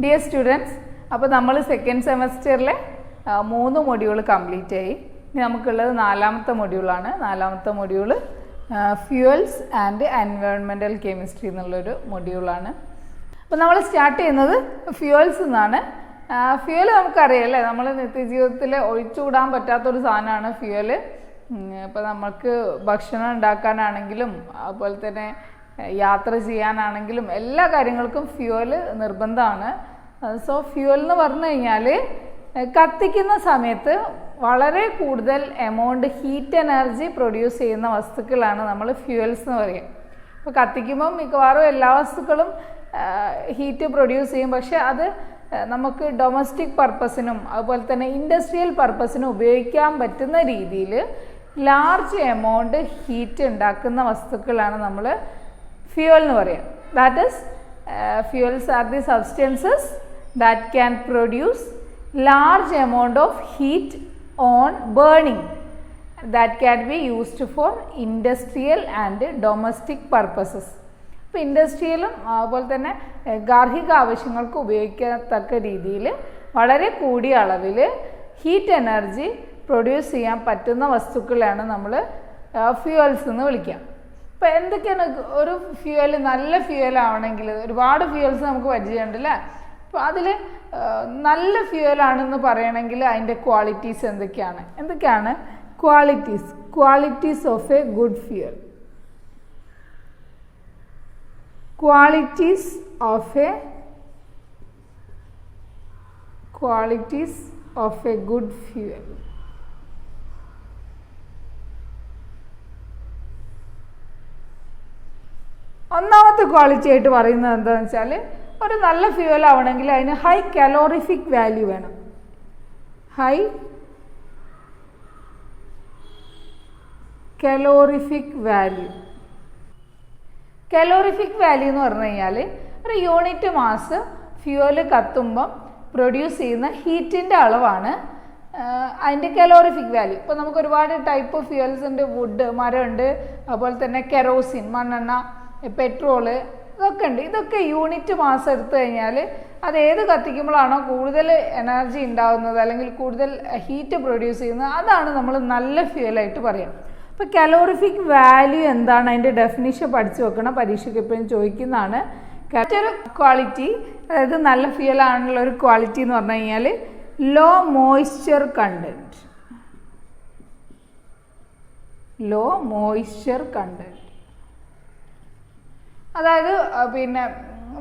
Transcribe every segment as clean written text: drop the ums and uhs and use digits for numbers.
Dear students, അപ്പോൾ നമ്മൾ second സെമസ്റ്ററിലെ 3 module complete ആയി. ഇനി നമുക്കുള്ളത് 4ാമത്തെ മൊഡ്യൂളാണ്. 4ാമത്തെ module fuels and environmental chemistry എന്നുള്ളൊരു മൊഡ്യൂളാണ്. അപ്പോൾ നമ്മൾ സ്റ്റാർട്ട് ചെയ്യുന്നത് ഫ്യൂവൽസ് എന്നാണ്. ഫ്യൂവൽ നമുക്കറിയാം അല്ലേ, നമ്മൾ നിത്യജീവിതത്തിൽ ഒഴിച്ചുകൂടാൻ പറ്റാത്തൊരു സാധനമാണ് ഫ്യൂവൽ. ഇപ്പോൾ നമുക്ക് ഭക്ഷണം ഉണ്ടാക്കാനാണെങ്കിലും അതുപോലെ തന്നെ യാത്ര ചെയ്യാനാണെങ്കിലും എല്ലാ കാര്യങ്ങൾക്കും ഫ്യൂവൽ നിർബന്ധമാണ്. സോ ഫ്യൂവൽ എന്ന് പറഞ്ഞു കഴിഞ്ഞാൽ കത്തിക്കുന്ന സമയത്ത് വളരെ കൂടുതൽ എമൗണ്ട് ഹീറ്റ് എനർജി പ്രൊഡ്യൂസ് ചെയ്യുന്ന വസ്തുക്കളാണ് നമ്മൾ ഫ്യൂവൽസ് എന്ന് പറയുക. ഇപ്പോൾ കത്തിക്കുമ്പം മിക്കവാറും എല്ലാ വസ്തുക്കളും ഹീറ്റ് പ്രൊഡ്യൂസ് ചെയ്യും, പക്ഷെ അത് നമുക്ക് ഡൊമസ്റ്റിക് പർപ്പസിനും അതുപോലെ തന്നെ ഇൻഡസ്ട്രിയൽ പർപ്പസിനും ഉപയോഗിക്കാൻ പറ്റുന്ന രീതിയിൽ ലാർജ് എമൗണ്ട് ഹീറ്റ് ഉണ്ടാക്കുന്ന വസ്തുക്കളാണ് നമ്മൾ ഫ്യൂവൽ എന്ന് പറയുക. That is fuels are the substances that can produce large amount of heat on burning that can be used for industrial and domestic purposes. ഇപ്പോൾ ഇൻഡസ്ട്രിയലും അതുപോലെ തന്നെ ഗാർഹിക ആവശ്യങ്ങൾക്ക് ഉപയോഗിക്കത്തക്ക രീതിയിൽ വളരെ കൂടിയ അളവിൽ ഹീറ്റ് എനർജി പ്രൊഡ്യൂസ് ചെയ്യാൻ പറ്റുന്ന വസ്തുക്കളെയാണ് നമ്മൾ ഫ്യൂവൽസ് എന്ന് വിളിക്കുക. ഇപ്പോൾ എന്തൊക്കെയാണ് ഒരു ഫ്യൂവൽ നല്ല ഫ്യൂവൽ ആവണമെങ്കിൽ? ഒരുപാട് ഫ്യൂവൽസ് നമുക്ക് പരിചയമുണ്ടല്ലേ. അപ്പോൾ അതിൽ നല്ല ഫ്യൂവലാണെന്ന് പറയണമെങ്കിൽ അതിൻ്റെ ക്വാളിറ്റീസ് എന്തൊക്കെയാണ് qualities of A good fuel. Qualities of A good fuel. ഒന്നാമത്തെ ക്വാളിറ്റി ആയിട്ട് പറയുന്നത് എന്താണെന്ന് വെച്ചാൽ, ഒരു നല്ല ഫ്യൂവൽ ആവണമെങ്കിൽ അതിന് ഹൈ കലോറിഫിക് വാല്യൂ വേണം. ഹൈ കലോറിഫിക് വാല്യൂ എന്ന് പറഞ്ഞു കഴിഞ്ഞാൽ ഒരു യൂണിറ്റ് മാസ് ഫ്യൂവൽ കത്തുമ്പം പ്രൊഡ്യൂസ് ചെയ്യുന്ന ഹീറ്റിൻ്റെ അളവാണ് അതിൻ്റെ കലോറിഫിക് വാല്യൂ. ഇപ്പോൾ നമുക്ക് ഒരുപാട് ടൈപ്പ് ഓഫ് ഫ്യൂവൽസ് ഉണ്ട്. വുഡ്, മരമുണ്ട്, അതുപോലെ തന്നെ കെറോസിൻ, മണ്ണെണ്ണ, പെട്രോള്, ഇതൊക്കെ ഉണ്ട്. ഇതൊക്കെ യൂണിറ്റ് മാസ് എടുത്തു കഴിഞ്ഞാൽ അത് ഏത് കത്തിക്കുമ്പോഴാണോ കൂടുതൽ എനർജി ഉണ്ടാകുന്നത് അല്ലെങ്കിൽ കൂടുതൽ ഹീറ്റ് പ്രൊഡ്യൂസ് ചെയ്യുന്നത്, അതാണ് നമ്മൾ നല്ല ഫ്യൂവലായിട്ട് പറയാം. അപ്പോൾ കലോറിഫിക് വാല്യൂ എന്താണ്, അതിൻ്റെ ഡെഫിനിഷൻ പഠിച്ചു വെക്കണം, പരീക്ഷയ്ക്ക് എപ്പോഴും ചോദിക്കുന്നതാണ്. മറ്റൊരു ക്വാളിറ്റി, അതായത് നല്ല ഫ്യൂവൽ ആണുള്ള ഒരു ക്വാളിറ്റി എന്ന് പറഞ്ഞു കഴിഞ്ഞാൽ ലോ മോയ്സ്ചർ കണ്ടന്റ്. അതായത് പിന്നെ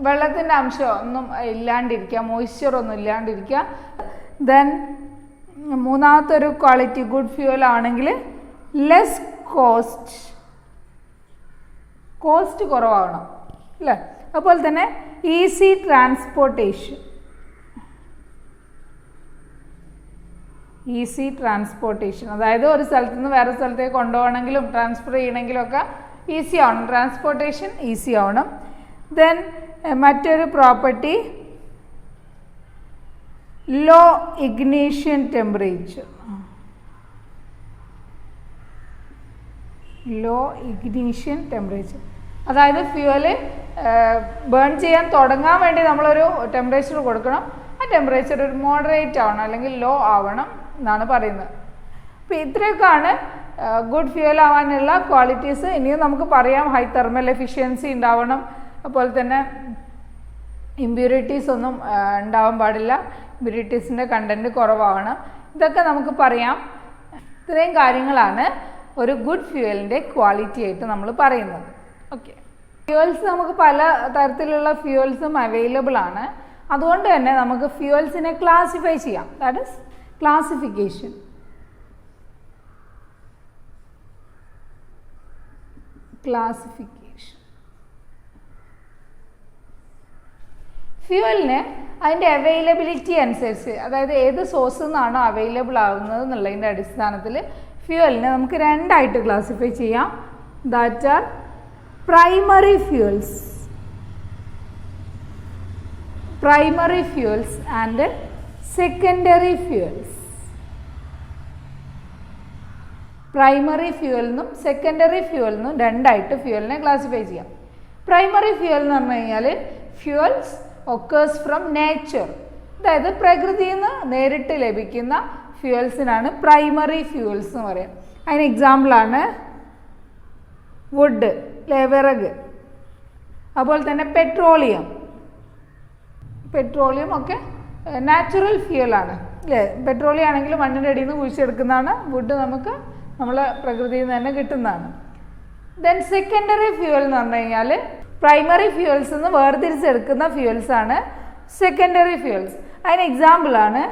വെള്ളത്തിൻ്റെ അംശം ഒന്നും ഇല്ലാണ്ടിരിക്കുക, മോയ്സ്ചർ ഒന്നും ഇല്ലാണ്ടിരിക്കുക. ദെൻ മൂന്നാമത്തെ ഒരു ക്വാളിറ്റി ഗുഡ് ഫ്യൂവൽ ആണെങ്കിൽ ലെസ് കോസ്റ്റ് കുറവാകണം അല്ലേ. അതുപോലെ തന്നെ ഈസി ട്രാൻസ്പോർട്ടേഷൻ, അതായത് ഒരു സ്ഥലത്ത് നിന്ന് വേറെ സ്ഥലത്തേക്ക് കൊണ്ടുപോകണമെങ്കിലും ട്രാൻസ്ഫർ ചെയ്യണമെങ്കിലും ഒക്കെ ഈസി ആവണം, ട്രാൻസ്പോർട്ടേഷൻ ഈസി ആവണം. ദെൻ മറ്റൊരു പ്രോപ്പർട്ടി ലോ ഇഗ്നീഷൻ ടെമ്പറേച്ചർ. അതായത് ഫ്യൂവല് ബേൺ ചെയ്യാൻ തുടങ്ങാൻ വേണ്ടി നമ്മളൊരു ടെമ്പറേച്ചർ കൊടുക്കണം. ആ ടെമ്പറേച്ചർ ഒരു മോഡറേറ്റ് ആവണം അല്ലെങ്കിൽ ലോ ആവണം എന്നാണ് പറയുന്നത്. അപ്പോൾ ഇത്രയൊക്കെയാണ് ഗുഡ് ഫ്യൂവൽ ആവാനുള്ള ക്വാളിറ്റീസ്. ഇനിയും നമുക്ക് പറയാം, ഹൈ തെർമൽ എഫിഷ്യൻസി ഉണ്ടാവണം, അതുപോലെ തന്നെ ഇമ്പ്യൂരിറ്റീസ് ഒന്നും ഉണ്ടാവാൻ പാടില്ല, ഇമ്പ്യൂരിറ്റീസിൻ്റെ കണ്ടൻറ്റ് കുറവാവണം. ഇതൊക്കെ നമുക്ക് പറയാം. ഇത്രയും കാര്യങ്ങളാണ് ഒരു ഗുഡ് ഫ്യൂവലിൻ്റെ ക്വാളിറ്റി ആയിട്ട് നമ്മൾ പറയുന്നത്. ഓക്കെ, ഫ്യൂവൽസ് നമുക്ക് പല തരത്തിലുള്ള ഫ്യൂവൽസും അവൈലബിൾ ആണ്. അതുകൊണ്ട് തന്നെ നമുക്ക് ഫ്യൂവൽസിനെ ക്ലാസിഫൈ ചെയ്യാം. That is classification. ഫ്യൂവലിന് അതിൻ്റെ അവൈലബിലിറ്റി അനുസരിച്ച്, അതായത് ഏത് സോഴ്സിൽ നിന്നാണോ അവൈലബിൾ ആകുന്നത് എന്നുള്ളതിൻ്റെ അടിസ്ഥാനത്തിൽ ഫ്യൂവലിനെ നമുക്ക് രണ്ടായിട്ട് ക്ലാസിഫൈ ചെയ്യാം. That are primary fuels and secondary fuels. Primary ഫ്യൂവലിനും സെക്കൻഡറി ഫ്യൂവലിനും രണ്ടായിട്ട് ഫ്യൂവലിനെ ക്ലാസിഫൈ ചെയ്യാം. പ്രൈമറി ഫ്യൂവൽ എന്ന് പറഞ്ഞു കഴിഞ്ഞാൽ ഫ്യൂവൽസ് ഒക്കേഴ്സ് ഫ്രം നേച്ചർ, അതായത് പ്രകൃതിയിൽ നിന്ന് നേരിട്ട് ലഭിക്കുന്ന ഫ്യൂവൽസിനാണ് പ്രൈമറി ഫ്യൂവൽസ് എന്ന് പറയാം. അതിന് എക്സാമ്പിളാണ് വുഡ്, വിറക്, അതുപോലെ തന്നെ പെട്രോളിയം ഒക്കെ നാച്ചുറൽ ഫ്യൂവലാണ് അല്ലേ. പെട്രോളിയം ആണെങ്കിൽ മണ്ണിൻ്റെ അടിയിൽ നിന്ന് കുഴിച്ചെടുക്കുന്നതാണ്. വുഡ് നമുക്ക് നമ്മളെ പ്രകൃതിയിൽ നിന്ന് തന്നെ കിട്ടുന്നതാണ്. ദെൻ സെക്കൻഡറി ഫ്യൂവൽ എന്ന് പറഞ്ഞു കഴിഞ്ഞാൽ പ്രൈമറി ഫ്യൂവൽസ് നിന്ന് വേർതിരിച്ചെടുക്കുന്ന ഫ്യൂവൽസ് ആണ് സെക്കൻഡറി ഫ്യൂവൽസ്. അതിന് എക്സാമ്പിളാണ്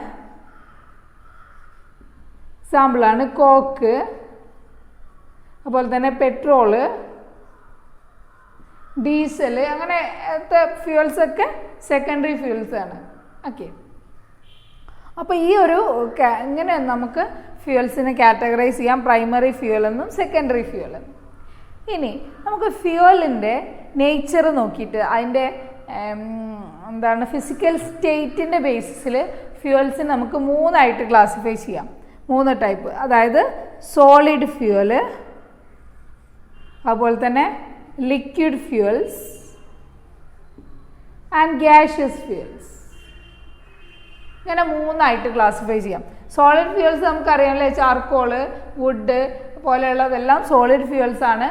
കോക്ക്, അതുപോലെ തന്നെ പെട്രോള്, ഡീസൽ, അങ്ങനത്തെ ഫ്യൂവൽസൊക്കെ സെക്കൻഡറി ഫ്യൂവൽസ് ആണ്. ഓക്കെ, അപ്പോൾ ഈ ഒരു ഇങ്ങനെ നമുക്ക് ഫ്യൂവൽസിനെ കാറ്റഗറൈസ് ചെയ്യാം, പ്രൈമറി ഫ്യൂവൽ എന്നും സെക്കൻഡറി ഫ്യൂവൽ എന്നും. ഇനി നമുക്ക് ഫ്യൂവലിൻ്റെ നേച്ചർ നോക്കിയിട്ട് അതിൻ്റെ ഫിസിക്കൽ സ്റ്റേറ്റിൻ്റെ ബേസിസിൽ ഫ്യൂവൽസിനെ നമുക്ക് 3 ക്ലാസിഫൈ ചെയ്യാം. 3 ടൈപ്പ്, അതായത് സോളിഡ് ഫ്യൂവൽ, അതുപോലെ തന്നെ liquid fuels and gaseous fuels. ഇങ്ങനെ 3 ക്ലാസിഫൈ ചെയ്യാം. സോളിഡ് ഫ്യൂവൽസ് നമുക്കറിയാമല്ലേ, ചാർക്കോള്, വുഡ് പോലെയുള്ളതെല്ലാം സോളിഡ് ഫ്യൂവൽസ് ആണ്.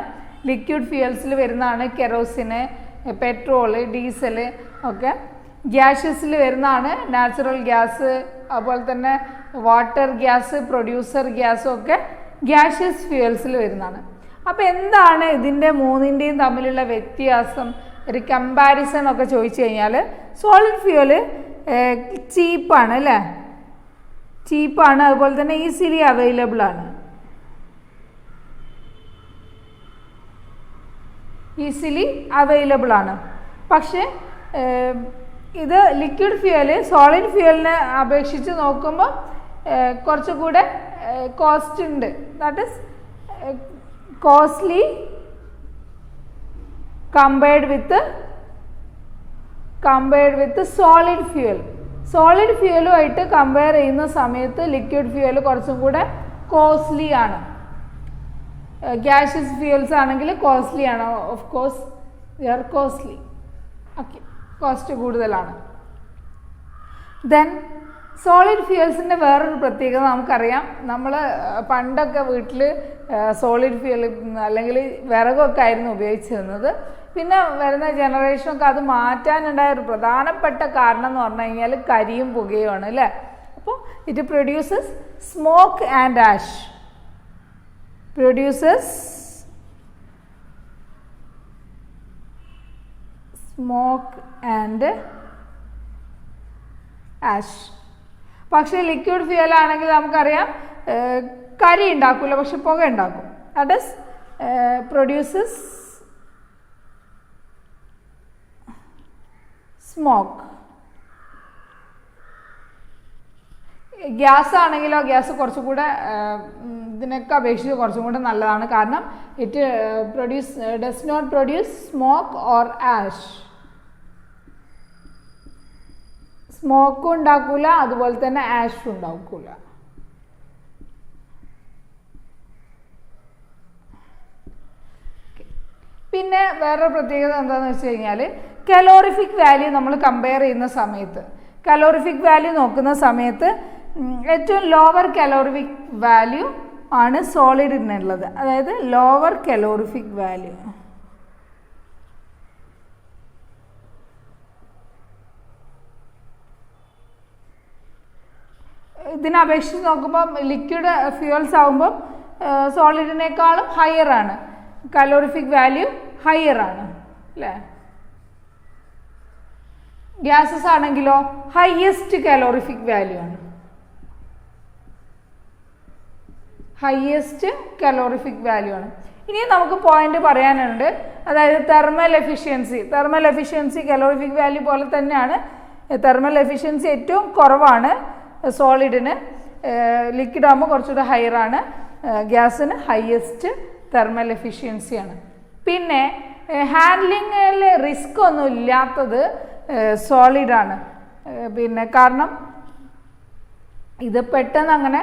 ലിക്വിഡ് ഫ്യൂവൽസിൽ വരുന്നതാണ് കെറോസിന്, പെട്രോള്, ഡീസൽ ഒക്കെ. ഗ്യാഷ്യസിൽ വരുന്നതാണ് നാച്ചുറൽ ഗ്യാസ്, അതുപോലെ തന്നെ വാട്ടർ ഗ്യാസ്, പ്രൊഡ്യൂസർ ഗ്യാസും ഒക്കെ ഗ്യാഷ്യസ് ഫ്യൂവൽസിൽ വരുന്നതാണ്. അപ്പോൾ എന്താണ് ഇതിൻ്റെ 3ൻ്റെയും തമ്മിലുള്ള വ്യത്യാസം, ഒരു കമ്പാരിസൺ ഒക്കെ ചോദിച്ചു കഴിഞ്ഞാൽ, സോളിഡ് ഫ്യൂവൽ ചീപ്പാണ് അല്ലേ, ചീപ്പാണ്, അതുപോലെ തന്നെ ഈസിലി അവൈലബിൾ ആണ്. പക്ഷേ ഇത് ലിക്വിഡ് ഫ്യൂവൽ സോളിഡ് ഫ്യൂവലിനെ അപേക്ഷിച്ച് നോക്കുമ്പോൾ കുറച്ചുകൂടെ കോസ്റ്റ് ഉണ്ട്. That is costly compared with solid ഫ്യൂവലുമായിട്ട് കമ്പയർ ചെയ്യുന്ന സമയത്ത് ലിക്വിഡ് ഫ്യൂവൽ കുറച്ചും കൂടെ കോസ്റ്റ്ലി ആണ്. ഗ്യാഷ്യസ് ഫ്യൂവൽസ് ആണെങ്കിൽ കോസ്റ്റ്ലി ആണ്, of course they are costly. Okay, cost കൂടുതലാണ്. ദെൻ സോളിഡ് ഫ്യൂവൽസിൻ്റെ വേറൊരു പ്രത്യേകത നമുക്കറിയാം. നമ്മൾ പണ്ടൊക്കെ വീട്ടിൽ സോളിഡ് ഫ്യൂവൽ അല്ലെങ്കിൽ വിറകൊക്കെ ആയിരുന്നു ഉപയോഗിച്ചിരുന്നത്. പിന്നെ വരുന്ന ജനറേഷനൊക്കെ അത് മാറ്റാനുണ്ടായ ഒരു പ്രധാനപ്പെട്ട കാരണം എന്ന് പറഞ്ഞു കഴിഞ്ഞാൽ കരിയും പുകയുമാണ് അല്ലേ. അപ്പോൾ it produces smoke and ash. പക്ഷേ ലിക്വിഡ് ഫ്യൂവൽ ആണെങ്കിൽ നമുക്കറിയാം കരി ഉണ്ടാക്കില്ല, പക്ഷെ പുക ഉണ്ടാക്കും. That is produces smoke. Gas ആണെങ്കിലോ, ഗ്യാസ് കുറച്ചും കൂടെ ഇതിനൊക്കെ അപേക്ഷിച്ച് കുറച്ചും കൂടെ നല്ലതാണ്. കാരണം it does not produce smoke or ash. സ്മോക്കും ഉണ്ടാക്കൂല, അതുപോലെ തന്നെ ആഷും ഉണ്ടാക്കൂല. പിന്നെ വേറൊരു പ്രത്യേകത എന്താണെന്ന് വെച്ച് കഴിഞ്ഞാൽ കലോറിഫിക് വാല്യൂ നമ്മൾ കമ്പയർ ചെയ്യുന്ന സമയത്ത്, കലോറിഫിക് വാല്യൂ നോക്കുന്ന സമയത്ത് ഏറ്റവും ലോവർ കലോറിഫിക് വാല്യൂ ആണ് സോളിഡിനുള്ളത്. അതായത് ലോവർ കലോറിഫിക് വാല്യൂ. ഇതിനപേക്ഷിച്ച് നോക്കുമ്പോൾ ലിക്വിഡ് ഫ്യൂവൽസ് ആകുമ്പം സോളിഡിനേക്കാളും ഹയർ ആണ്, കലോറിഫിക് വാല്യൂ ഹയർ ആണ് അല്ലേ. ഗ്യാസസ് ആണെങ്കിലോ ഹയസ്റ്റ് കലോറിഫിക് വാല്യൂ ആണ്, ഹയസ്റ്റ് കലോറിഫിക് വാല്യൂ ആണ്. ഇനി നമുക്ക് പോയിന്റ് പറയാനുണ്ട്, അതായത് തെർമൽ എഫിഷ്യൻസി. കലോറിഫിക് വാല്യൂ പോലെ തന്നെയാണ്. തെർമൽ എഫിഷ്യൻസി ഏറ്റവും കുറവാണ് സോളിഡിന്, ലിക്വിഡ് ആകുമ്പോൾ കുറച്ചുകൂടെ ഹയർ ആണ്, ഗ്യാസിന് ഹയസ്റ്റ് തെർമൽ എഫിഷ്യൻസിയാണ്. പിന്നെ ഹാൻഡ്ലിങ്ങിൽ റിസ്ക് ഒന്നും ഇല്ലാത്തത് സോളിഡാണ്. പിന്നെ കാരണം ഇത് പെട്ടെന്ന് അങ്ങനെ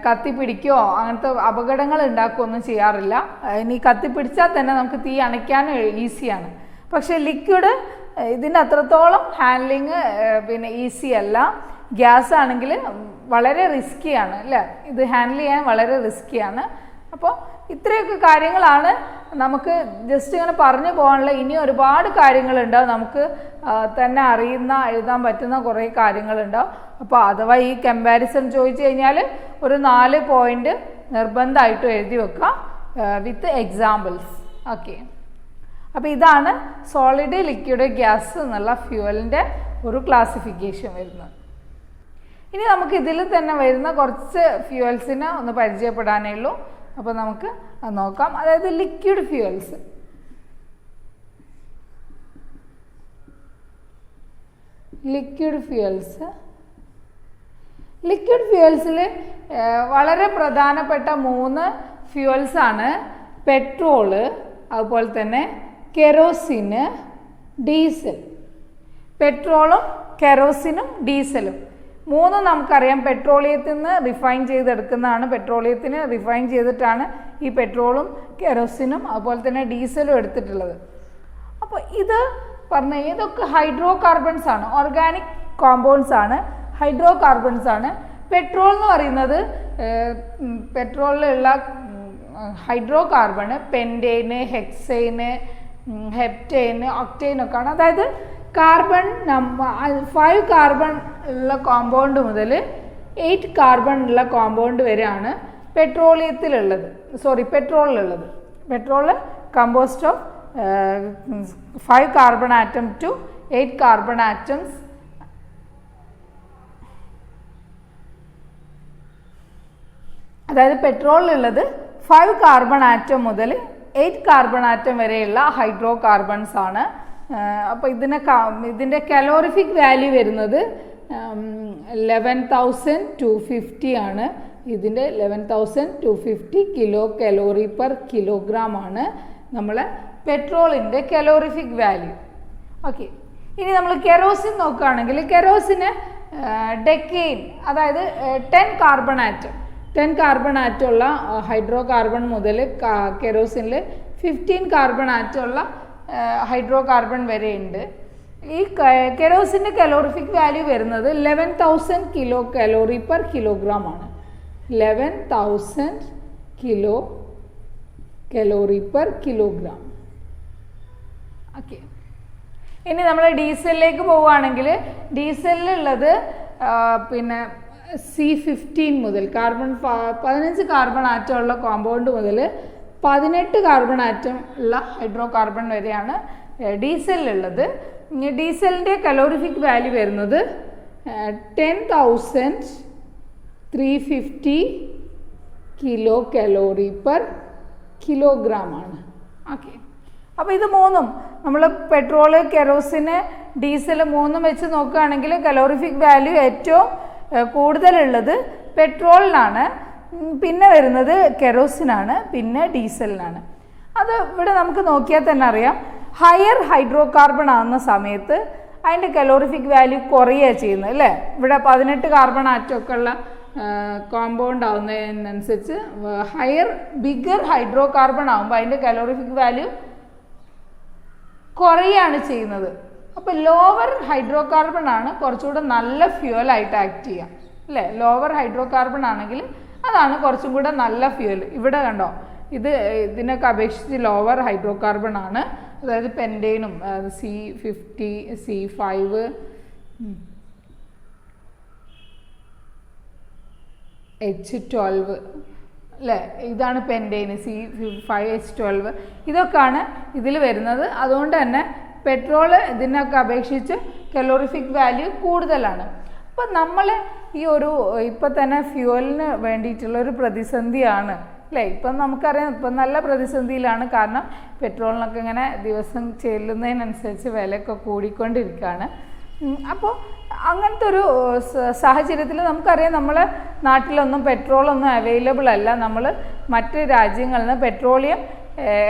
കത്തിപ്പിടിക്കുകയോ അങ്ങനത്തെ അപകടങ്ങൾ ഉണ്ടാക്കുകയൊന്നും ചെയ്യാറില്ല. ഇനി കത്തിപ്പിടിച്ചാൽ തന്നെ നമുക്ക് തീ അണയ്ക്കാനും ഈസിയാണ്. പക്ഷേ ലിക്വിഡ് ഇതിൻ്റെ അത്രത്തോളം ഹാൻഡ്ലിങ് പിന്നെ ഈസി അല്ല. ഗ്യാസ് ആണെങ്കിൽ വളരെ റിസ്ക്കിയാണ് അല്ലേ, ഇത് ഹാൻഡിൽ ചെയ്യാൻ വളരെ റിസ്ക്കിയാണ്. അപ്പോൾ ഇത്രയൊക്കെ കാര്യങ്ങളാണ് നമുക്ക് ജസ്റ്റ് ഇങ്ങനെ പറഞ്ഞു പോകാനുള്ള. ഇനി ഒരുപാട് കാര്യങ്ങളുണ്ടാവും, നമുക്ക് തന്നെ അറിയുന്ന എഴുതാൻ പറ്റുന്ന കുറേ കാര്യങ്ങളുണ്ടാവും. അപ്പോൾ അഥവാ ഈ കമ്പാരിസൺ ചോദിച്ചു കഴിഞ്ഞാൽ ഒരു 4 പോയിന്റ് നിർബന്ധമായിട്ടും എഴുതി വെക്കുക വിത്ത് എക്സാമ്പിൾസ്. ഓക്കെ, അപ്പോൾ ഇതാണ് സോളിഡ്, ലിക്വിഡ്, ഗ്യാസ് എന്നുള്ള ഫ്യൂവലിൻ്റെ ഒരു ക്ലാസിഫിക്കേഷൻ വരുന്നത്. ഇനി നമുക്ക് ഇതിൽ തന്നെ വരുന്ന കുറച്ച് ഫ്യൂവൽസിനെ ഒന്ന് പരിചയപ്പെടാനേ ഉള്ളൂ. അപ്പോൾ നമുക്ക് അത് നോക്കാം. അതായത് ലിക്വിഡ് ഫ്യൂവൽസ്. ലിക്വിഡ് ഫ്യൂവൽസിൽ വളരെ പ്രധാനപ്പെട്ട 3 ഫ്യൂവൽസാണ് പെട്രോള്, അതുപോലെ തന്നെ കെറോസിന്, ഡീസൽ. പെട്രോളും കെറോസിനും ഡീസലും 3 നമുക്കറിയാം പെട്രോളിയത്തിൽ നിന്ന് റിഫൈൻ ചെയ്തെടുക്കുന്നതാണ്. പെട്രോളിയത്തിന് റിഫൈൻ ചെയ്തിട്ടാണ് ഈ പെട്രോളും കെറോസിനും അതുപോലെ തന്നെ ഡീസലും എടുത്തിട്ടുള്ളത്. അപ്പോൾ ഇത് പറഞ്ഞ ഇതൊക്കെ ഹൈഡ്രോ കാർബൺസ് ആണ്, ഓർഗാനിക് കോമ്പൗണ്ട്സ് ആണ്, ഹൈഡ്രോ കാർബൺസ് ആണ്. പെട്രോൾ എന്ന് പറയുന്നത് പെട്രോളിലുള്ള ഹൈഡ്രോ കാർബൺ പെൻറ്റെയ്ന്, ഹെക്സൈന്, ഹെപ്റ്റൈന്, ഒക്ടൈൻ ഒക്കെ ആണ്. അതായത് കാർബൺ 5 കാർബൺ ഉള്ള കോമ്പൗണ്ട് മുതൽ 8 കാർബൺ ഉള്ള കോമ്പൗണ്ട് വരെയാണ് പെട്രോളിലുള്ളത്. Petrol composed of 5 carbon atom to 8 carbon atoms. അതായത് പെട്രോളിലുള്ളത് 5 കാർബൺ ആറ്റം മുതൽ 8 കാർബൺ ആറ്റം വരെയുള്ള ഹൈഡ്രോ കാർബൺസ് ആണ്. അപ്പോൾ ഇതിൻ്റെ കലോറിഫിക് വാല്യൂ വരുന്നത് 11,250 ആണ്. ഇതിൻ്റെ 11,250 കിലോ കലോറി പെർ കിലോഗ്രാം ആണ് നമ്മളെ പെട്രോളിൻ്റെ കലോറിഫിക് വാല്യൂ. ഓക്കെ, ഇനി നമ്മൾ കെറോസിൻ നോക്കുകയാണെങ്കിൽ കെറോസിന് ഡെക്കെയിൻ, അതായത് 10 കാർബൺ ആറ്റം ഉള്ള ഹൈഡ്രോ കാർബൺ മുതൽ കെറോസിനിൽ 15 കാർബൺ ആറ്റം ഉള്ള ഹൈഡ്രോ കാർബൺ വരെ ഉണ്ട്. ഈ കെറോസിൻ്റെ കലോറിഫിക് വാല്യൂ വരുന്നത് 11,000 കിലോ കലോറി പെർ കിലോഗ്രാം ആണ്. 11,000 kilo calorie per kilogram. Okay, ഇനി നമ്മൾ ഡീസലിലേക്ക് പോവുകയാണെങ്കിൽ ഡീസലിലുള്ളത് പിന്നെ C15 മുതൽ 15 കാർബൺ ആറ്റം ഉള്ള കോമ്പൗണ്ട് മുതൽ 18 കാർബൺ ആറ്റം ഉള്ള ഹൈഡ്രോ കാർബൺ വരെയാണ് ഡീസലിലുള്ളത്. ഡീസലിൻ്റെ കലോറിഫിക് വാല്യൂ വരുന്നത് 10,350 കിലോ കലോറി പെർ കിലോഗ്രാം ആണ്. ഓക്കെ, അപ്പോൾ ഇത് 3ഉം നമ്മൾ പെട്രോള്, കെറോസിന്, ഡീസൽ 3ഉം വെച്ച് നോക്കുകയാണെങ്കിൽ കലോറിഫിക് വാല്യൂ ഏറ്റവും കൂടുതലുള്ളത് പെട്രോളിനാണ്, പിന്നെ വരുന്നത് കെറോസിനാണ്, പിന്നെ ഡീസലിനാണ്. അത് ഇവിടെ നമുക്ക് നോക്കിയാൽ തന്നെ അറിയാം. ഹയർ ഹൈഡ്രോ കാർബൺ ആകുന്ന സമയത്ത് അതിൻ്റെ കലോറിഫിക് വാല്യൂ കുറയുകയാണ് ചെയ്യുന്നത് അല്ലേ. ഇവിടെ 18 കാർബൺ ആറ്റമൊക്കെ ഉള്ള കോമ്പൗണ്ട് ആവുന്നതിനനുസരിച്ച് ബിഗർ ഹൈഡ്രോ കാർബൺ ആകുമ്പോൾ അതിൻ്റെ കലോറിഫിക് വാല്യൂ കുറയുകയാണ് ചെയ്യുന്നത്. അപ്പോൾ ലോവർ ഹൈഡ്രോ കാർബൺ ആണ് കുറച്ചുകൂടെ നല്ല ഫ്യൂവലായിട്ട് ആക്ട് ചെയ്യുക അല്ലേ. ലോവർ ഹൈഡ്രോ കാർബൺ ആണെങ്കിൽ അതാണ് കുറച്ചും കൂടെ നല്ല ഫ്യൂവൽ. ഇവിടെ കണ്ടോ, ഇതിനൊക്കെ അപേക്ഷിച്ച് ലോവർ ഹൈഡ്രോ കാർബൺ ആണ്. അതായത് പെൻറ്റെയ്നും C50, C5, H12 അല്ലേ, ഇതാണ് പെൻറ്റെയ്ന്, C5H12 ഇതൊക്കെയാണ് ഇതിൽ വരുന്നത്. അതുകൊണ്ട് തന്നെ പെട്രോള് ഇതിനൊക്കെ അപേക്ഷിച്ച് കലോറിഫിക് വാല്യൂ കൂടുതലാണ്. അപ്പം നമ്മൾ ഈ ഇപ്പം തന്നെ ഫ്യൂവലിന് വേണ്ടിയിട്ടുള്ളൊരു പ്രതിസന്ധിയാണ് അല്ലേ. ഇപ്പം നമുക്കറിയാം, ഇപ്പം നല്ല പ്രതിസന്ധിയിലാണ്. കാരണം പെട്രോളിനൊക്കെ ഇങ്ങനെ ദിവസം ചെല്ലുന്നതിനനുസരിച്ച് വിലയൊക്കെ കൂടിക്കൊണ്ടിരിക്കുകയാണ്. അപ്പോൾ അങ്ങനത്തെ ഒരു സാഹചര്യത്തിൽ നമുക്കറിയാം നമ്മളെ നാട്ടിലൊന്നും പെട്രോളൊന്നും അവൈലബിൾ അല്ല. നമ്മൾ മറ്റ് രാജ്യങ്ങളിൽ നിന്ന് പെട്രോളിയം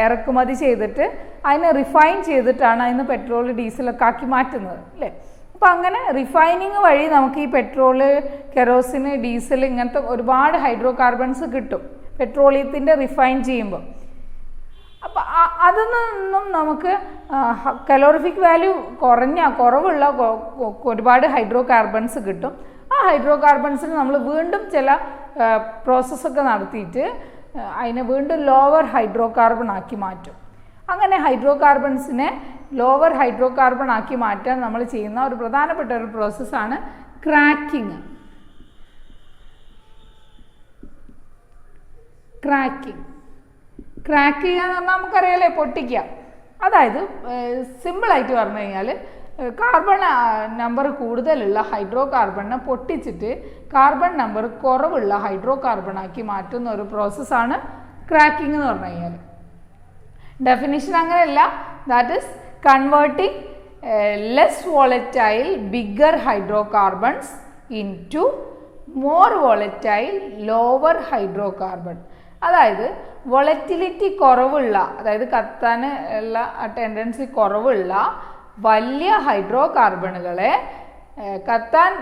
ഇറക്കുമതി ചെയ്തിട്ട് അതിനെ റിഫൈൻ ചെയ്തിട്ടാണ് അതിന് പെട്രോൾ ഡീസലൊക്കെ ആക്കി മാറ്റുന്നത് അല്ലേ. അപ്പോൾ അങ്ങനെ റിഫൈനിങ് വഴി നമുക്ക് ഈ പെട്രോള്, കെറോസിന്, ഡീസൽ ഇങ്ങനത്തെ ഒരുപാട് ഹൈഡ്രോ കാർബൺസ് കിട്ടും പെട്രോളിയത്തിൻ്റെ റിഫൈൻ ചെയ്യുമ്പോൾ. അപ്പോൾ അതിൽ നിന്നും നമുക്ക് കലോറിഫിക് വാല്യൂ കുറവുള്ള ഒരുപാട് ഹൈഡ്രോ കാർബൺസ് കിട്ടും. ആ ഹൈഡ്രോ കാർബൺസിന് നമ്മൾ വീണ്ടും ചില പ്രോസസ്സൊക്കെ നടത്തിയിട്ട് അതിനെ വീണ്ടും ലോവർ ഹൈഡ്രോ കാർബൺ ആക്കി മാറ്റും. അങ്ങനെ ഹൈഡ്രോ കാർബൺസിനെ ലോവർ ഹൈഡ്രോ കാർബൺ ആക്കി മാറ്റാൻ നമ്മൾ ചെയ്യുന്ന ഒരു പ്രധാനപ്പെട്ട ഒരു പ്രോസസ്സാണ് ക്രാക്കിംഗ്. ക്രാക്ക് ചെയ്യുക എന്ന് പറഞ്ഞാൽ നമുക്കറിയാലേ, പൊട്ടിക്കുക. അതായത് സിമ്പിളായിട്ട് പറഞ്ഞു കഴിഞ്ഞാൽ കാർബൺ നമ്പർ കൂടുതലുള്ള ഹൈഡ്രോ കാർബണിനെ പൊട്ടിച്ചിട്ട് കാർബൺ നമ്പർ കുറവുള്ള ഹൈഡ്രോ കാർബൺ ആക്കി മാറ്റുന്ന ഒരു പ്രോസസ്സാണ് ക്രാക്കിംഗ് എന്ന് പറഞ്ഞു കഴിഞ്ഞാൽ. ഡെഫിനിഷൻ അങ്ങനെയല്ല. That is converting less volatile bigger hydrocarbons into more volatile lower hydrocarbon. അതായത് വോളറ്റിലിറ്റി കുറവുള്ള, അതായത് കത്താൻ ഉള്ള ടെൻഡൻസി കുറവുള്ള വലിയ ഹൈഡ്രോ കാർബണുകളെ കത്താൻ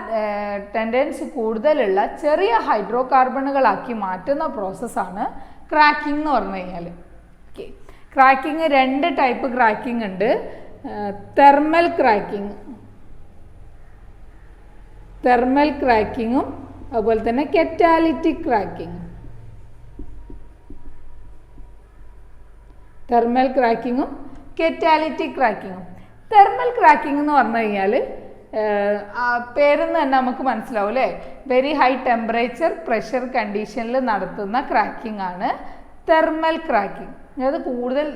ടെൻഡൻസി കൂടുതലുള്ള ചെറിയ ഹൈഡ്രോ കാർബണുകളാക്കി മാറ്റുന്ന പ്രോസസ്സാണ് ക്രാക്കിംഗ് എന്ന് പറഞ്ഞു കഴിഞ്ഞാൽ. ഓക്കെ, ക്രാക്കിംഗ് 2 ടൈപ്പ് ക്രാക്കിംഗ് ഉണ്ട്. തെർമൽ ക്രാക്കിങ്ങും അതുപോലെ തന്നെ catalytic cracking. Thermal ക്രാക്കിങ്ങും catalytic ക്രാക്കിങ്ങും. Thermal cracking എന്ന് പറഞ്ഞു കഴിഞ്ഞാൽ പേരെന്ന് തന്നെ നമുക്ക് മനസ്സിലാവും അല്ലേ, വെരി ഹൈ ടെമ്പറേച്ചർ പ്രഷർ കണ്ടീഷനിൽ നടത്തുന്ന ക്രാക്കിംഗ് ആണ് തെർമൽ ക്രാക്കിംഗ്. അതായത് കൂടുതൽ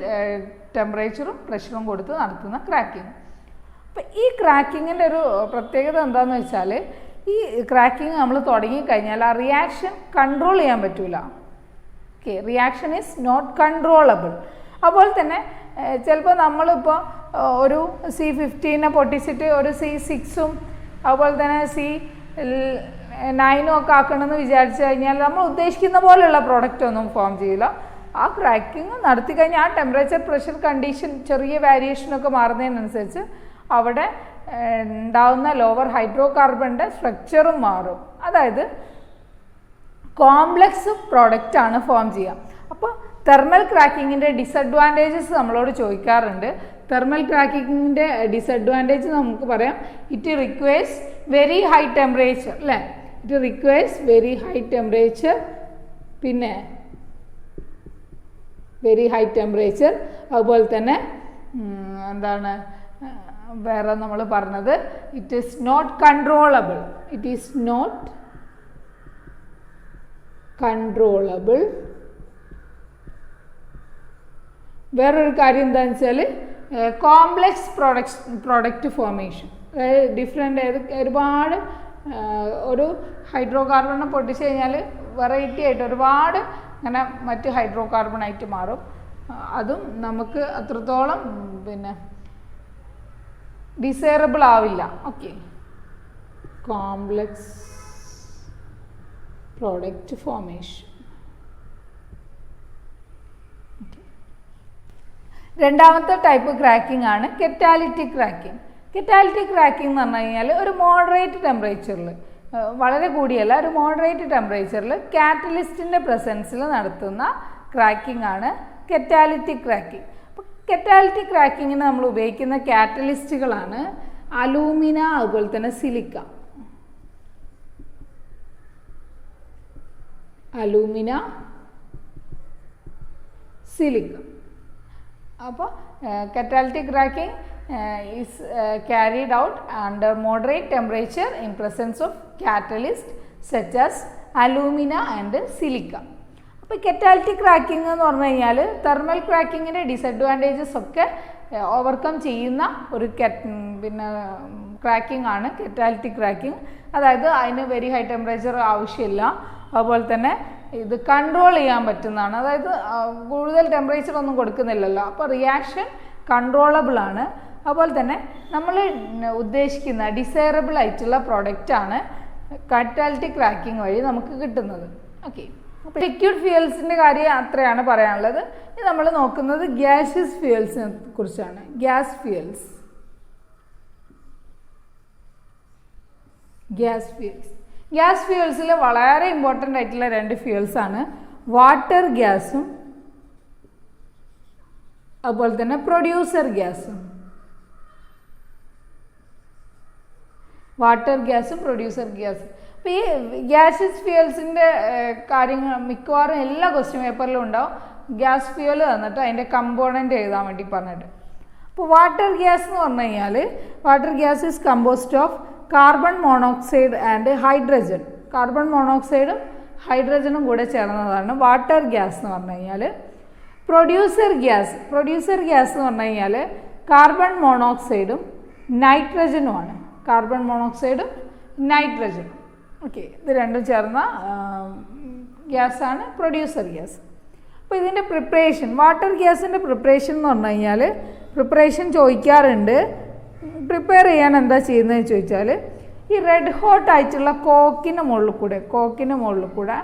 ടെമ്പറേച്ചറും പ്രഷറും കൊടുത്ത് നടത്തുന്ന ക്രാക്കിംഗ്. അപ്പം ഈ ക്രാക്കിങ്ങിൻ്റെ ഒരു പ്രത്യേകത എന്താണെന്ന് വെച്ചാൽ, ഈ ക്രാക്കിംഗ് നമ്മൾ തുടങ്ങിക്കഴിഞ്ഞാൽ ആ റിയാക്ഷൻ കൺട്രോൾ ചെയ്യാൻ പറ്റില്ല. Okay, reaction is not controllable. അതുപോലെ തന്നെ ചിലപ്പോൾ നമ്മളിപ്പോൾ ഒരു C15 പൊട്ടിച്ചിട്ട് ഒരു C6ഉം അതുപോലെ തന്നെ C9 ഒക്കെ ആക്കണമെന്ന് വിചാരിച്ചു കഴിഞ്ഞാൽ നമ്മൾ ഉദ്ദേശിക്കുന്ന പോലെയുള്ള പ്രോഡക്റ്റ് ഒന്നും ഫോം ചെയ്യില്ല. ആ ക്രാക്കിംഗ് നടത്തി കഴിഞ്ഞാൽ ആ ടെമ്പറേച്ചർ പ്രഷർ കണ്ടീഷൻ ചെറിയ വേരിയേഷനൊക്കെ മാറുന്നതിനനുസരിച്ച് അവിടെ ഉണ്ടാകുന്ന ലോവർ ഹൈഡ്രോ കാർബണിൻ്റെ സ്ട്രക്ചറും മാറും. അതായത് കോംപ്ലക്സ് പ്രോഡക്റ്റാണ് ഫോം ചെയ്യുക. അപ്പോൾ തെർമൽ ക്രാക്കിങ്ങിൻ്റെ ഡിസഡ്വാൻറ്റേജസ് നമ്മളോട് ചോദിക്കാറുണ്ട്. തെർമൽ ക്രാക്കിങ്ങിൻ്റെ ഡിസഡ്വാൻറ്റേജ് നമുക്ക് പറയാം, it requires very high temperature അല്ലേ, it requires very high temperature. പിന്നെ വെരി ഹൈ ടെമ്പറേച്ചർ, അതുപോലെ തന്നെ എന്താണ് വേറെ നമ്മൾ പറഞ്ഞത്, it is not controllable. It is not controllable. വേറൊരു കാര്യം എന്താണെന്ന് വെച്ചാൽ കോംപ്ലക്സ് പ്രോഡക്റ്റ് ഫോർമേഷൻ. അതായത് ഡിഫറെൻ്റ് ഒരുപാട് ഒരു ഹൈഡ്രോ കാർബണിനെ പൊട്ടിച്ച് കഴിഞ്ഞാൽ വെറൈറ്റി ആയിട്ട് ഒരുപാട് അങ്ങനെ മറ്റ് ഹൈഡ്രോ കാർബണായിട്ട് മാറും. അതും നമുക്ക് അത്രത്തോളം പിന്നെ ഡിസൈറബിൾ ആവില്ല. Okay, complex product formation. രണ്ടാമത്തെ ടൈപ്പ് ക്രാക്കിംഗ് ആണ് കറ്റാലിറ്റിക് ക്രാക്കിംഗ്. കറ്റാലിറ്റിക് ക്രാക്കിംഗ് എന്ന് പറഞ്ഞു കഴിഞ്ഞാൽ ഒരു മോഡറേറ്റ് ടെമ്പറേച്ചറിൽ, വളരെ കൂടിയല്ല, ഒരു മോഡറേറ്റ് ടെമ്പറേച്ചറിൽ കാറ്റലിസ്റ്റിൻ്റെ പ്രസൻസിൽ നടത്തുന്ന ക്രാക്കിംഗ് ആണ് കറ്റാലിറ്റിക് ക്രാക്കിംഗ്. അപ്പോൾ കറ്റാലിറ്റിക് ക്രാക്കിങ്ങിന് നമ്മൾ ഉപയോഗിക്കുന്ന കാറ്റലിസ്റ്റുകളാണ് അലൂമിന, അതുപോലെ തന്നെ സിലിക്ക. Alumina, silica. അപ്പോൾ catalytic cracking is carried out under moderate temperature in presence of catalyst such as alumina and silica. അപ്പോൾ കറ്റാലിറ്റിക് ക്രാക്കിംഗ് എന്ന് പറഞ്ഞു കഴിഞ്ഞാൽ തെർമൽ ക്രാക്കിങ്ങിൻ്റെ ഡിസഡ്വാൻറ്റേജസ് ഒക്കെ ഓവർകം ചെയ്യുന്ന ഒരു പിന്നെ ക്രാക്കിംഗ് ആണ് കറ്റാലിറ്റിക് ക്രാക്കിംഗ്. അതായത് അതിന് വെരി ഹൈ ടെമ്പറേച്ചർ ആവശ്യമില്ല, അതുപോലെ തന്നെ ഇത് കൺട്രോൾ ചെയ്യാൻ പറ്റുന്നതാണ്. അതായത് കൂടുതൽ ടെമ്പറേച്ചർ ഒന്നും കൊടുക്കുന്നില്ലല്ലോ, അപ്പോൾ റിയാക്ഷൻ കൺട്രോളബിൾ ആണ്. അതുപോലെ തന്നെ നമ്മൾ ഉദ്ദേശിക്കുന്ന ഡിസൈറബിൾ ആയിട്ടുള്ള പ്രോഡക്റ്റാണ് കറ്റാലിറ്റിക് ക്രാക്കിംഗ് വഴി നമുക്ക് കിട്ടുന്നത്. ഓക്കെ, അപ്പോൾ ലിക്വിഡ് ഫ്യൂവൽസിൻ്റെ കാര്യം അത്രയാണ് പറയാനുള്ളത്. ഇത് നമ്മൾ നോക്കുന്നത് ഗ്യാസസ് ഫ്യൂവൽസിനെ കുറിച്ചാണ്. ഗ്യാസ് ഫ്യൂവൽസിൽ വളരെ ഇമ്പോർട്ടൻ്റ് ആയിട്ടുള്ള 2 ഫ്യൂവൽസാണ് വാട്ടർ ഗ്യാസും അതുപോലെ തന്നെ പ്രൊഡ്യൂസർ ഗ്യാസും, വാട്ടർ ഗ്യാസും പ്രൊഡ്യൂസർ ഗ്യാസും. അപ്പോൾ ഈ ഗ്യാസസ് ഫ്യൂവൽസിൻ്റെ കാര്യങ്ങൾ മിക്കവാറും എല്ലാ ക്വസ്റ്റ്യൻ പേപ്പറിലും ഉണ്ടാവും. ഗ്യാസ് ഫ്യൂവൽ തന്നിട്ട് അതിൻ്റെ കമ്പോണൻ്റ് എഴുതാൻ വേണ്ടി പറഞ്ഞിട്ട്. അപ്പോൾ വാട്ടർ ഗ്യാസ് എന്ന് പറഞ്ഞു കഴിഞ്ഞാൽ water gas is composed of carbon monoxide and hydrogen. Carbon മോണോക്സൈഡും ഹൈഡ്രജനും കൂടെ ചേർന്നതാണ് വാട്ടർ ഗ്യാസ് എന്ന് പറഞ്ഞു കഴിഞ്ഞാൽ. പ്രൊഡ്യൂസർ ഗ്യാസ് എന്ന് പറഞ്ഞു കഴിഞ്ഞാൽ കാർബൺ മോണോക്സൈഡും നൈട്രജനുമാണ്. കാർബൺ മോണോക്സൈഡും നൈട്രജനും. ഓക്കെ, ഇത് രണ്ടും ചേർന്ന ഗ്യാസാണ് പ്രൊഡ്യൂസർ ഗ്യാസ്. അപ്പോൾ ഇതിൻ്റെ പ്രിപ്പറേഷൻ, വാട്ടർ ഗ്യാസിൻ്റെ പ്രിപ്പറേഷൻ എന്ന് പറഞ്ഞു കഴിഞ്ഞാൽ പ്രിപ്പറേഷൻ ചോദിക്കാറുണ്ട്. പ്രിപ്പയർ ചെയ്യാൻ എന്താ ചെയ്യുന്നതെന്ന് ചോദിച്ചാൽ ഈ റെഡ് ഹോട്ട് ആയിട്ടുള്ള കോക്കിൻ്റെ മുകളിൽ കൂടെ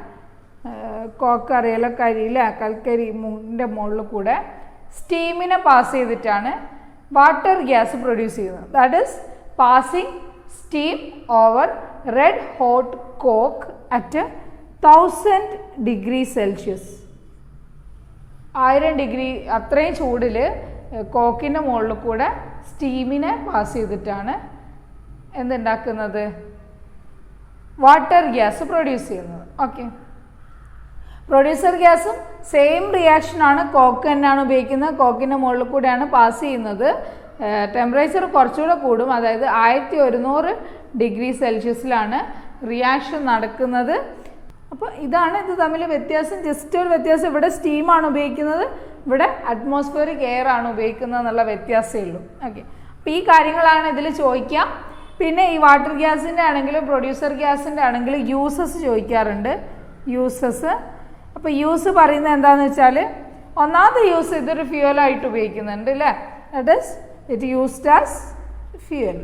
കോക്ക് അറിയാലോ, കരിയില കൽക്കരിൻ്റെ മുകളിൽ കൂടെ സ്റ്റീമിനെ പാസ് ചെയ്തിട്ടാണ് വാട്ടർ ഗ്യാസ് പ്രൊഡ്യൂസ് ചെയ്യുന്നത്. That is passing steam over red hot coke at 1000 degree Celsius. 1000 degree അത്രയും ചൂടിൽ കോക്കിൻ്റെ മുകളിൽ കൂടെ സ്റ്റീമിനെ പാസ് ചെയ്തിട്ടാണ് എന്തുണ്ടാക്കുന്നത്, വാട്ടർ ഗ്യാസ് പ്രൊഡ്യൂസ് ചെയ്യുന്നത്. ഓക്കെ, പ്രൊഡ്യൂസർ ഗ്യാസും സെയിം റിയാക്ഷനാണ്. കോക്ക് തന്നെയാണ് ഉപയോഗിക്കുന്നത്. കോക്കിൻ്റെ മുകളിൽ കൂടെയാണ് പാസ് ചെയ്യുന്നത്. ടെമ്പറേച്ചർ കുറച്ചുകൂടെ കൂടും. അതായത് 1100 ഡിഗ്രി സെൽഷ്യസിലാണ് റിയാക്ഷൻ നടക്കുന്നത്. അപ്പോൾ ഇതാണ് ഇത് തമ്മിൽ വ്യത്യാസം. ജസ്റ്റ് ഒരു വ്യത്യാസം, ഇവിടെ സ്റ്റീമാണ് ഉപയോഗിക്കുന്നത്, ഇവിടെ അറ്റ്മോസ്ഫിയറിക് എയർ ആണ് ഉപയോഗിക്കുന്നത് എന്നുള്ള വ്യത്യാസമേ ഉള്ളൂ. ഓക്കെ, അപ്പോൾ ഈ കാര്യങ്ങളാണ് ഇതിൽ ചോദിക്കാം. പിന്നെ ഈ വാട്ടർ ഗ്യാസിൻ്റെ ആണെങ്കിലും പ്രൊഡ്യൂസർ ഗ്യാസിൻ്റെ ആണെങ്കിലും യൂസസ് ചോദിക്കാറുണ്ട്. യൂസസ്, അപ്പോൾ യൂസ് പറയുന്നത് എന്താണെന്ന് വെച്ചാൽ ഒന്നാമത്തെ യൂസ് ഇതൊരു ഫ്യൂവലായിട്ട് ഉപയോഗിക്കുന്നുണ്ട് അല്ലേ. That is it used as fuel.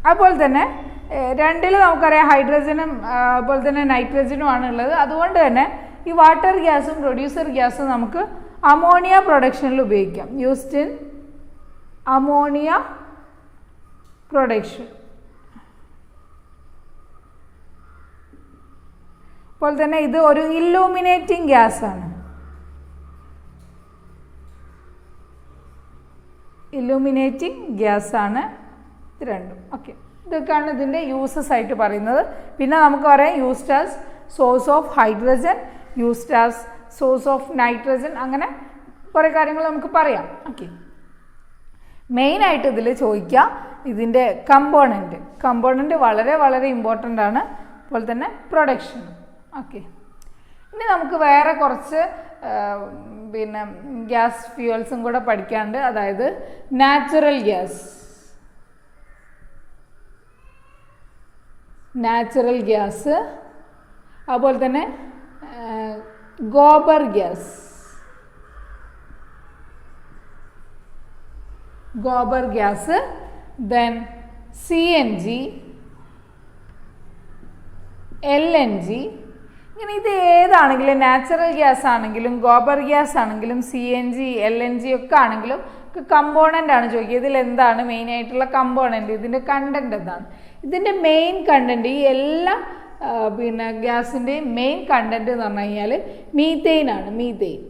അതുപോലെ തന്നെ രണ്ടിൽ നമുക്കറിയാം ഹൈഡ്രജനും അതുപോലെ തന്നെ നൈട്രജനുമാണ് ഉള്ളത്. അതുകൊണ്ട് തന്നെ ഈ വാട്ടർ ഗ്യാസും പ്രൊഡ്യൂസർ ഗ്യാസും നമുക്ക് അമോണിയ പ്രൊഡക്ഷനിൽ ഉപയോഗിക്കാം. Used in ammonia production. അതുപോലെ തന്നെ ഇത് ഒരു ഇല്ലൂമിനേറ്റിംഗ് ഗ്യാസാണ്. ഇല്ലൂമിനേറ്റിംഗ് ഗ്യാസാണ് ഇത് രണ്ടും. ഓക്കെ, ഇതൊക്കെയാണ് ഇതിൻ്റെ യൂസസ് ആയിട്ട് പറയുന്നത്. പിന്നെ നമുക്ക് പറയാം used as source of hydrogen, used as source of nitrogen, അങ്ങനെ കുറേ കാര്യങ്ങൾ നമുക്ക് പറയാം. ഓക്കെ, മെയിനായിട്ട് ഇതിൽ ചോദിക്കുക ഇതിൻ്റെ കമ്പോണൻറ്റ് വളരെ വളരെ ഇമ്പോർട്ടൻ്റ് ആണ്. അതുപോലെ തന്നെ പ്രൊഡക്ഷൻ. ഓക്കെ, ഇനി നമുക്ക് വേറെ കുറച്ച് പിന്നെ ഗ്യാസ് ഫ്യൂവൽസും കൂടെ പഠിക്കാനുണ്ട്. അതായത് നാച്ചുറൽ ഗ്യാസ്, അതുപോലെ തന്നെ gobar gas, then CNG, LNG. ഇങ്ങനെ ഇത് ഏതാണെങ്കിലും നാച്ചുറൽ ഗ്യാസ് ആണെങ്കിലും ഗോബർ ഗ്യാസ് ആണെങ്കിലും CNG, LNG ഒക്കെ ആണെങ്കിലും കമ്പോണൻ്റ് ആണ് ചോദിക്കുക. ഇതിൽ എന്താണ് മെയിൻ ആയിട്ടുള്ള കമ്പോണൻ്റ്, ഇതിൻ്റെ കണ്ടന്റ് എന്താണ്? ഇതിൻ്റെ മെയിൻ കണ്ടന്റ്, ഈ എല്ലാ പിന്നെ ഗ്യാസിൻ്റെയും മെയിൻ കണ്ടന്റ് എന്ന് പറഞ്ഞു കഴിഞ്ഞാൽ മീതെയിൻ ആണ്. മീതെയിൻ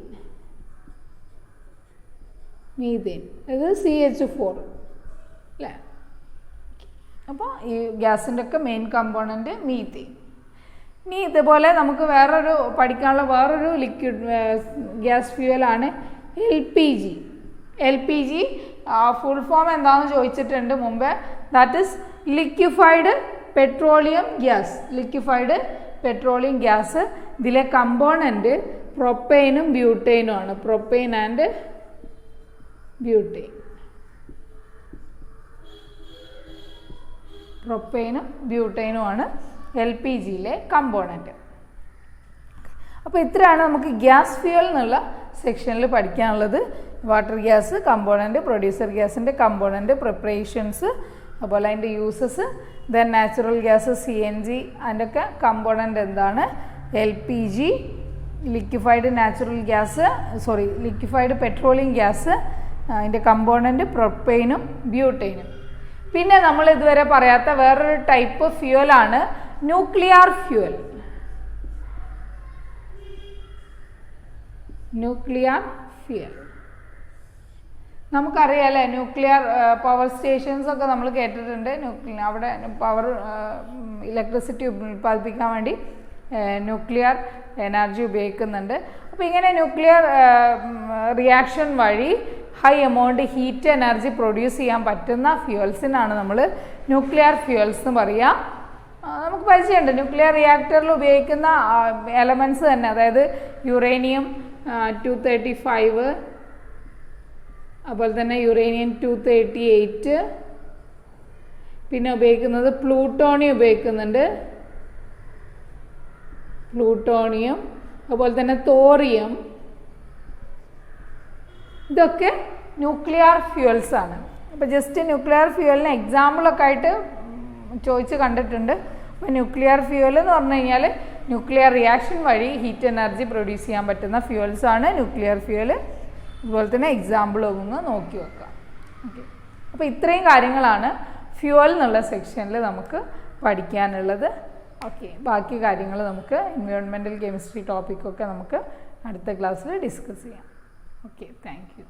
ഇത് CH4 അല്ലേ. അപ്പോൾ ഈ ഗ്യാസിൻ്റെ ഒക്കെ മെയിൻ കമ്പോണന്റ് മീതെയിൻ. ഇനി ഇതുപോലെ നമുക്ക് പഠിക്കാനുള്ള വേറൊരു ലിക്വിഡ് ഗ്യാസ് ഫ്യൂവലാണ് LPG. ഫുൾ ഫോം എന്താണെന്ന് ചോദിച്ചിട്ടുണ്ട് മുമ്പേ. That is liquefied petroleum gas. ഇതിലെ കമ്പോണൻറ്റ് പ്രൊപ്പെയിനും ബ്യൂട്ടെയിനും ആണ്. പ്രൊപ്പെയിൻ ആൻഡ് ബ്യൂട്ടെയിനും ആണ് LPGയിലെ കമ്പോണൻറ്റ്. അപ്പോൾ ഇത്രയാണ് നമുക്ക് ഗ്യാസ് ഫ്യൂവൽ എന്നുള്ള സെക്ഷനിൽ പഠിക്കാനുള്ളത്. വാട്ടർ ഗ്യാസ് കമ്പോണൻറ്റ്, പ്രൊഡ്യൂസർ ഗ്യാസിൻ്റെ കമ്പോണൻറ്റ്, പ്രിപ്പറേഷൻസ്, അതുപോലെ അതിൻ്റെ uses, then natural gas CNG, അതിൻ്റെ ഒക്കെ കമ്പോണൻറ്റ് എന്താണ്, LPG, ലിക്വിഫൈഡ് പെട്രോളിയം ഗ്യാസ്, അതിൻ്റെ കമ്പോണൻറ്റ് പ്രൊപ്പെയിനും ബ്യൂട്ടെയിനും. പിന്നെ നമ്മൾ ഇതുവരെ പറയാത്ത വേറൊരു ടൈപ്പ് ഫ്യൂവലാണ് ന്യൂക്ലിയർ ഫ്യൂവൽ. Nuclear fuel. നമുക്കറിയാമല്ലേ ന്യൂക്ലിയർ പവർ സ്റ്റേഷൻസ് ഒക്കെ നമ്മൾ കേട്ടിട്ടുണ്ട്. അവിടെ പവർ ഇലക്ട്രിസിറ്റി ഉൽപ്പാദിപ്പിക്കാൻ വേണ്ടി ന്യൂക്ലിയർ എനർജി ഉപയോഗിക്കുന്നുണ്ട്. അപ്പോൾ ഇങ്ങനെ ന്യൂക്ലിയർ റിയാക്ഷൻ വഴി high amount heat energy produce ചെയ്യാൻ പറ്റുന്ന ഫ്യൂവൽസിനാണ് നമ്മൾ ന്യൂക്ലിയർ ഫ്യൂവൽസ് എന്ന് പറയുക. നമുക്ക് പരിചയമുണ്ട് ന്യൂക്ലിയർ റിയാക്ടറിൽ ഉപയോഗിക്കുന്ന എലമെൻറ്റ്സ് തന്നെ, അതായത് യുറേനിയം 235, അതുപോലെ തന്നെ യുറേനിയം 238, പിന്നെ ഉപയോഗിക്കുന്നത് പ്ലൂട്ടോണിയം ഉപയോഗിക്കുന്നുണ്ട്, പ്ലൂട്ടോണിയം, അതുപോലെ തന്നെ തോറിയം. ഇതൊക്കെ ന്യൂക്ലിയർ ഫ്യൂവൽസ് ആണ്. അപ്പോൾ ജസ്റ്റ് ന്യൂക്ലിയർ ഫ്യൂവലിന് എക്സാമ്പിളൊക്കെ ആയിട്ട് ചോദിച്ച് കണ്ടിട്ടുണ്ട്. അപ്പോൾ ന്യൂക്ലിയർ ഫ്യൂവൽ എന്ന് പറഞ്ഞു കഴിഞ്ഞാൽ ന്യൂക്ലിയർ റിയാക്ഷൻ വഴി ഹീറ്റ് എനർജി പ്രൊഡ്യൂസ് ചെയ്യാൻ പറ്റുന്ന ഫ്യൂവൽസ് ആണ് ന്യൂക്ലിയർ ഫ്യൂവൽ. അതുപോലെ തന്നെ എക്സാമ്പിൾ ഒന്ന് നോക്കി വെക്കാം. ഓക്കെ, അപ്പോൾ ഇത്രയും കാര്യങ്ങളാണ് ഫ്യൂവൽ എന്നുള്ള സെക്ഷനിൽ നമുക്ക് പഠിക്കാനുള്ളത്. ഓക്കെ, ബാക്കി കാര്യങ്ങൾ നമുക്ക് എൻവയോൺമെൻറ്റൽ കെമിസ്ട്രി ടോപ്പിക്കൊക്കെ നമുക്ക് അടുത്ത ക്ലാസ്സിൽ ഡിസ്കസ് ചെയ്യാം. Okay, thank you.